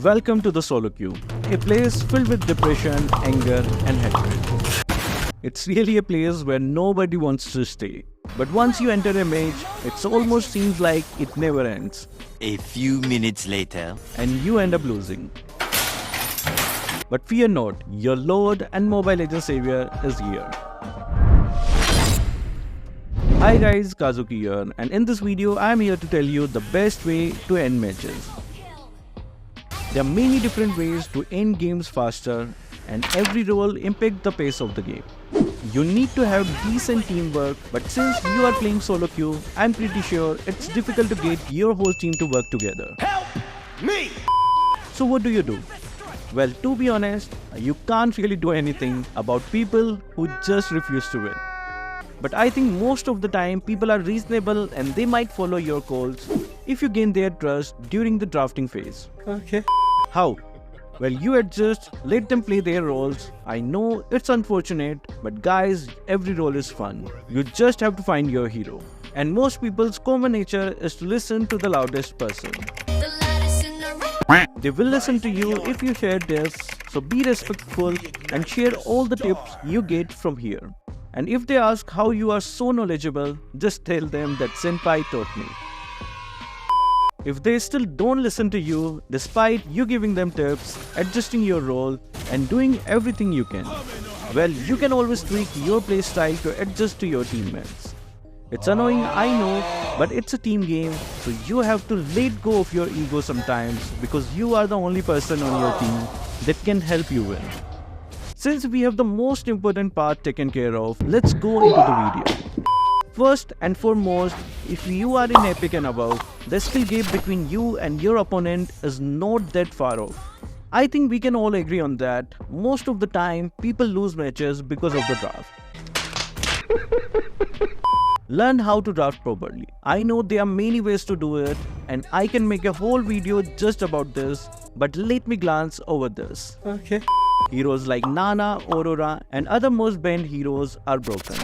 Welcome to the solo queue, a place filled with depression, anger, and hatred. It's really a place where nobody wants to stay. But once you enter a mage, it almost seems like it never ends. A few minutes later, And you end up losing. But fear not, your Lord and Mobile Legends Savior is here. Hi guys, Kazuki here, and in this video I am here to tell you the best way to end matches. There are many different ways to end games faster, and every role impacts the pace of the game. You need to have decent teamwork, but since you are playing solo queue, I'm pretty sure it's difficult to get your whole team to work together. Help me! So what do? Well, to be honest, you can't really do anything about people who just refuse to win. But I think most of the time people are reasonable and they might follow your calls if you gain their trust during the drafting phase. Okay. How? Well, you adjust, let them play their roles. I know it's unfortunate, but guys, every role is fun. You just have to find your hero. And most people's common nature is to listen to the loudest person. They will listen to you if you share this, so be respectful and share all the tips you get from here. And if they ask how you are so knowledgeable, just tell them that Senpai taught me. If they still don't listen to you, despite you giving them tips, adjusting your role, and doing everything you can, well, you can always tweak your playstyle to adjust to your teammates. It's annoying, I know, but it's a team game, so you have to let go of your ego sometimes because you are the only person on your team that can help you win. Since we have the most important part taken care of, let's go into the video. First and foremost, if you are in Epic and above, the skill gap between you and your opponent is not that far off. I think we can all agree on that. Most of the time, people lose matches because of the draft. Learn how to draft properly. I know there are many ways to do it, and I can make a whole video just about this, but let me glance over this. Okay. Heroes like Nana, Aurora, and other most banned heroes are broken.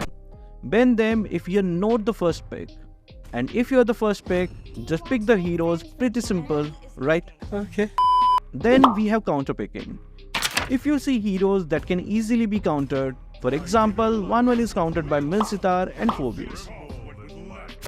Ban them if you're not the first pick. And if you're the first pick, just pick the heroes, pretty simple, right? Okay. Then we have counter picking. If you see heroes that can easily be countered, for example, 1-1 is countered by Milsitar and Phobius.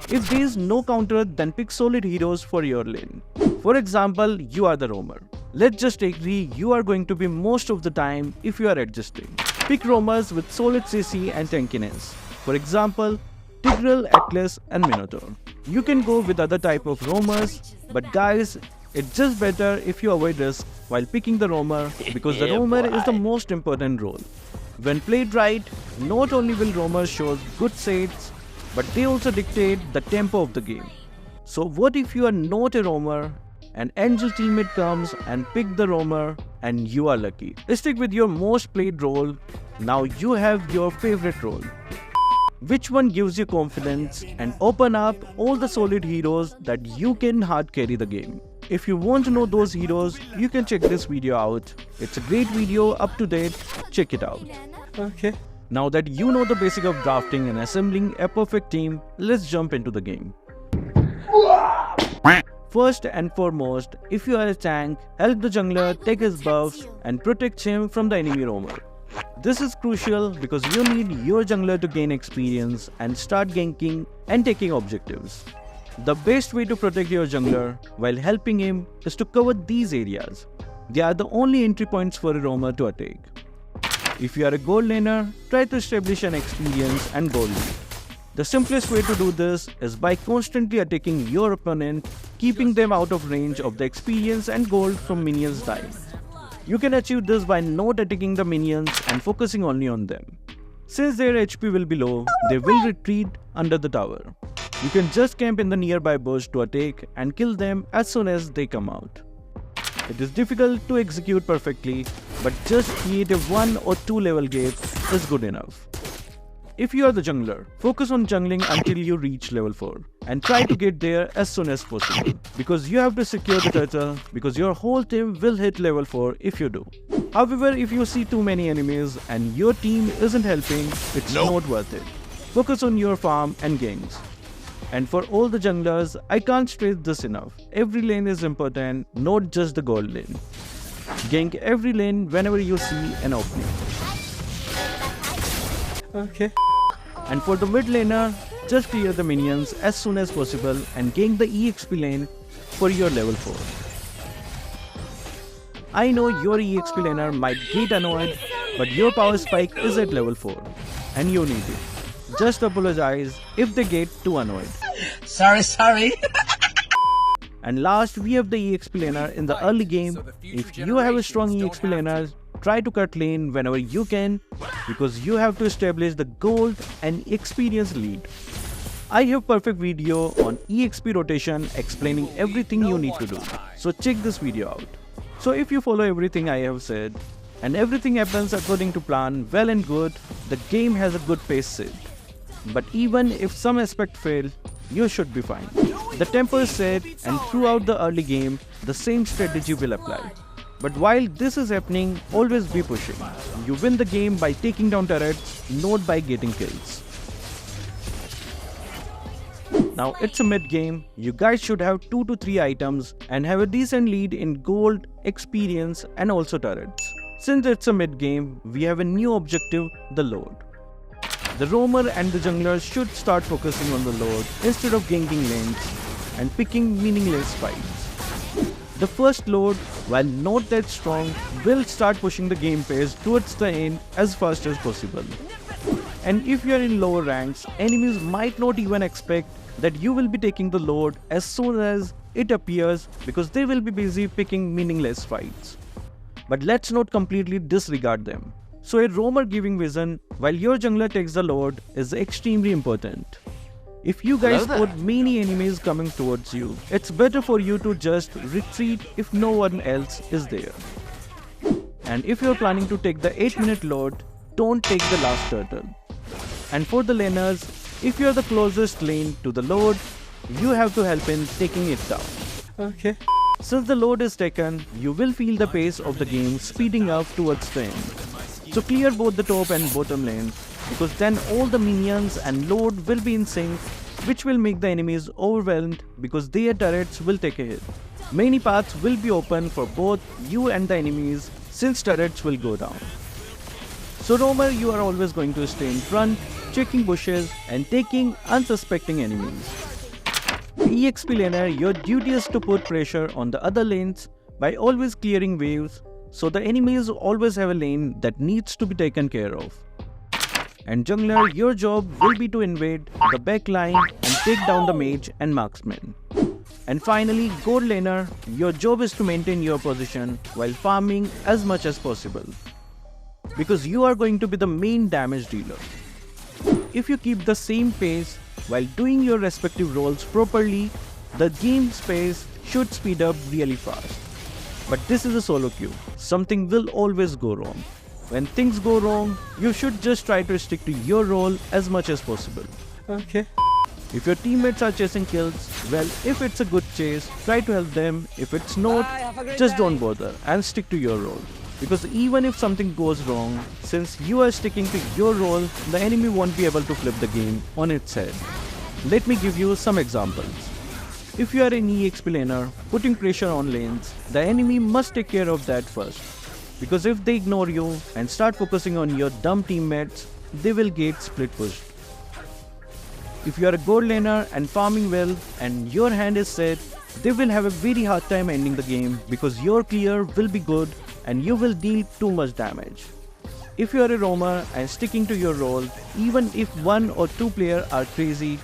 If there is no counter, then pick solid heroes for your lane. For example, you are the roamer. Let's just agree you are going to be most of the time if you are adjusting. Pick roamers with solid CC and tankiness. For example, Tigreal, Atlas and Minotaur. You can go with other type of roamers, but guys, it's just better if you avoid risk while picking the roamer because the roamer is the most important role. When played right, not only will roamers show good sets, but they also dictate the tempo of the game. So what if you are not a roamer? An angel teammate comes and pick the roamer and you are lucky. Stick with your most played role. Now you have your favorite role. Which one gives you confidence and open up all the solid heroes that you can hard carry the game. If you want to know those heroes, you can check this video out. It's a great video, up to date, check it out. Okay. Now that you know the basic of drafting and assembling a perfect team, let's jump into the game. First and foremost, if you are a tank, help the jungler take his buffs and protect him from the enemy roamer. This is crucial because you need your jungler to gain experience and start ganking and taking objectives. The best way to protect your jungler while helping him is to cover these areas. They are the only entry points for a roamer to attack. If you are a gold laner, try to establish an experience and gold lead. The simplest way to do this is by constantly attacking your opponent, keeping them out of range of the experience and gold from minions dying. You can achieve this by not attacking the minions and focusing only on them. Since their HP will be low, they will retreat under the tower. You can just camp in the nearby bush to attack and kill them as soon as they come out. It is difficult to execute perfectly, but just create a 1 or 2 level gap is good enough. If you are the jungler, focus on jungling until you reach level 4 and try to get there as soon as possible because you have to secure the turtle because your whole team will hit level 4 if you do. However, if you see too many enemies and your team isn't helping, it's not worth it. Focus on your farm and ganks. And for all the junglers, I can't stress this enough. Every lane is important, not just the gold lane. Gank every lane whenever you see an opening. Okay. And for the mid laner, just clear the minions as soon as possible and gank the EXP lane for your level 4. I know your EXP laner might get annoyed, but your power spike is at level 4 and you need it. Just apologize if they get too annoyed. Sorry. And last, we have the EXP laner in the early game. If you have a strong EXP laner, try to cut lane whenever you can, because you have to establish the gold and experience lead. I have perfect video on EXP rotation explaining everything you need to do. So check this video out. So if you follow everything I have said, and everything happens according to plan, well and good, the game has a good pace set. But even if some aspect fail, you should be fine. The tempo is set, and throughout the early game, the same strategy will apply. But while this is happening, always be pushing. You win the game by taking down turrets, not by getting kills. Now it's a mid game, you guys should have 2 to 3 items and have a decent lead in gold, experience and also turrets. Since it's a mid game, we have a new objective, the Lord. The roamer and the jungler should start focusing on the Lord instead of ganking lanes and picking meaningless fights. The first Lord, while not that strong, will start pushing the game pace towards the end as fast as possible. And if you are in lower ranks, enemies might not even expect that you will be taking the Lord as soon as it appears, because they will be busy picking meaningless fights. But let's not completely disregard them. So a roamer giving vision while your jungler takes the Lord is extremely important. If you guys spot many enemies coming towards you, it's better for you to just retreat if no one else is there. And if you're planning to take the 8-minute Lord, don't take the last turtle. And for the laners, if you're the closest lane to the Lord, you have to help in taking it down. Okay. Since the Lord is taken, you will feel the pace of the game speeding up towards the end. So clear both the top and bottom lanes, because then all the minions and Lord will be in sync, which will make the enemies overwhelmed because their turrets will take a hit. Many paths will be open for both you and the enemies since turrets will go down. So roamer, you are always going to stay in front, checking bushes and taking unsuspecting enemies. EXP laner, your duty is to put pressure on the other lanes by always clearing waves, so the enemies always have a lane that needs to be taken care of. And jungler, your job will be to invade the back line and take down the mage and marksman. And finally, gold laner, your job is to maintain your position while farming as much as possible, because you are going to be the main damage dealer. If you keep the same pace while doing your respective roles properly, the game's pace should speed up really fast. But this is a solo queue. Something will always go wrong. When things go wrong, you should just try to stick to your role as much as possible. Okay. If your teammates are chasing kills, well, if it's a good chase, try to help them. If it's not, just don't bother and stick to your role. Because even if something goes wrong, since you are sticking to your role, the enemy won't be able to flip the game on its head. Let me give you some examples. If you are an EXP laner putting pressure on lanes, the enemy must take care of that first. Because if they ignore you and start focusing on your dumb teammates, they will get split pushed. If you are a gold laner and farming well and your hand is set, they will have a very hard time ending the game because your clear will be good and you will deal too much damage. If you are a roamer and sticking to your role, even if 1 or 2 players are crazy,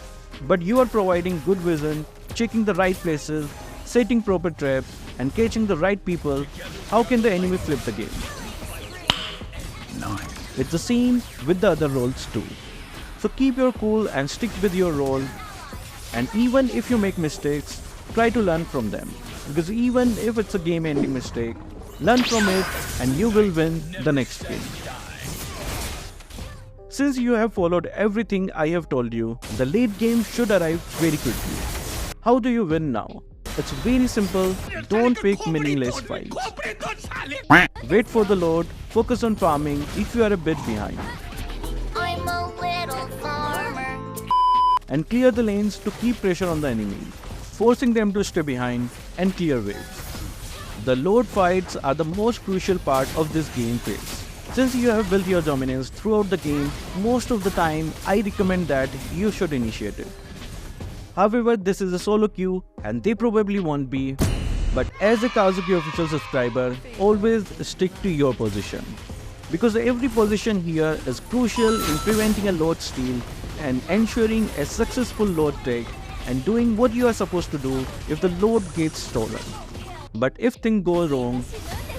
but you are providing good vision, checking the right places, setting proper traps and catching the right people, how can the enemy flip the game? Nice. It's the same with the other roles too. So keep your cool and stick with your role, and even if you make mistakes, try to learn from them, because even if it's a game ending mistake, learn from it and you will win the next game. Since you have followed everything I have told you, the late game should arrive very quickly. How do you win now? It's very simple, don't pick meaningless fights. Wait for the Lord, focus on farming if you are a bit behind. I'm a little farmer. and clear the lanes to keep pressure on the enemy, forcing them to stay behind and clear waves. The load fights are the most crucial part of this game phase. Since you have built your dominance throughout the game, most of the time I recommend that you should initiate it. However, this is a solo queue and they probably won't be, but as a Kazuki official subscriber, always stick to your position. Because every position here is crucial in preventing a load steal and ensuring a successful load take and doing what you are supposed to do if the load gets stolen. But if things go wrong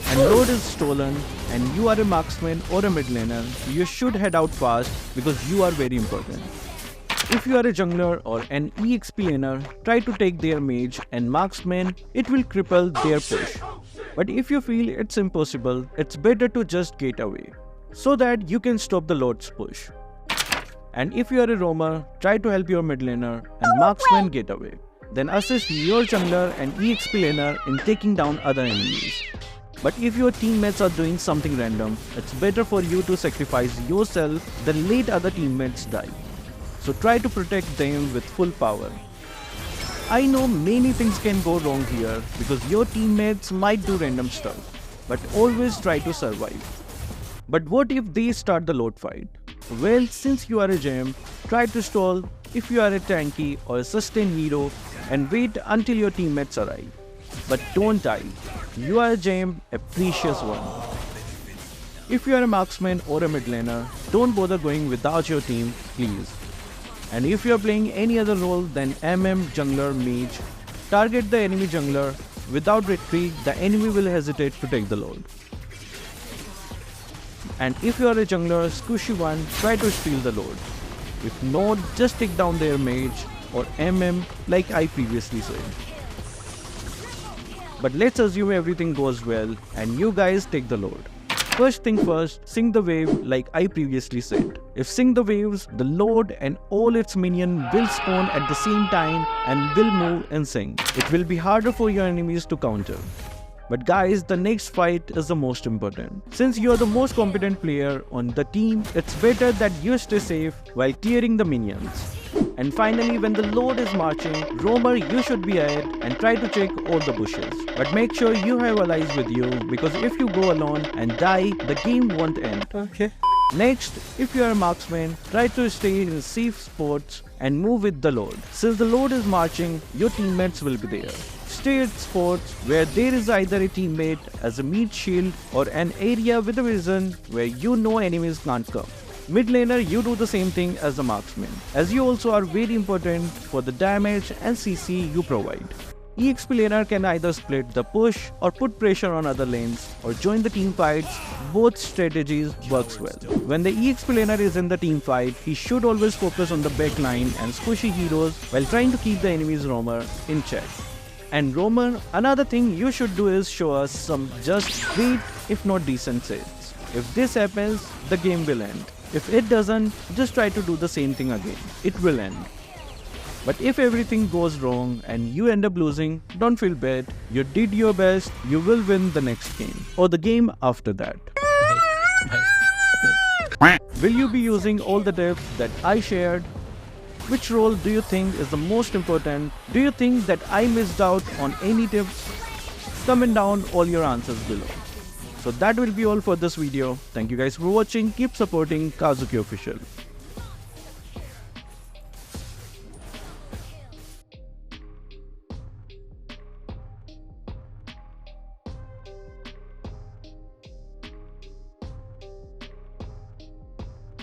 and load is stolen and you are a marksman or a mid laner, you should head out fast because you are very important. If you are a jungler or an EXP laner, try to take their mage and marksman, it will cripple their push. But if you feel it's impossible, it's better to just get away, so that you can stop the load's push. And if you are a roamer, try to help your mid laner and marksman get away. Then assist your jungler and EXP laner in taking down other enemies. But if your teammates are doing something random, it's better for you to sacrifice yourself than let other teammates die. So try to protect them with full power. I know many things can go wrong here because your teammates might do random stuff, but always try to survive. But what if they start the load fight? Well, since you are a gem, try to stall if you are a tanky or a sustain hero and wait until your teammates arrive. But don't die. You are a gem, a precious one. If you are a marksman or a mid laner, don't bother going without your team, please. And if you are playing any other role than MM, jungler, mage, target the enemy jungler. Without retreat, the enemy will hesitate to take the load. And if you are a jungler, squishy one, try to steal the load. If not, just take down their mage or MM like I previously said. But let's assume everything goes well and you guys take the load. First thing first, sync the wave like I previously said. If sync the waves, the load and all its minions will spawn at the same time and will move in sync. It will be harder for your enemies to counter. But guys, the next fight is the most important. Since you are the most competent player on the team, it's better that you stay safe while clearing the minions. And finally, when the load is marching, roamer, you should be ahead and try to check all the bushes. But make sure you have allies with you because if you go alone and die, the game won't end. Okay. Next, if you are a marksman, try to stay in safe spots and move with the load. Since the load is marching, your teammates will be there. Stay at spots where there is either a teammate as a meat shield or an area with a vision where you know enemies can't come. Mid laner, you do the same thing as the marksman, as you also are very important for the damage and CC you provide. EXP laner can either split the push or put pressure on other lanes or join the team fights. Both strategies works well. When the EXP laner is in the team fight, he should always focus on the back line and squishy heroes while trying to keep the enemy's roamer in check. And roamer, another thing you should do is show us some just great if not decent sets. If this happens, the game will end. If it doesn't, just try to do the same thing again. It will end. But if everything goes wrong and you end up losing, don't feel bad. You did your best, you will win the next game or the game after that. Will you be using all the tips that I shared? Which role do you think is the most important? Do you think that I missed out on any tips? Comment down all your answers below. So that will be all for this video. Thank you guys for watching. Keep supporting Kazuki Official.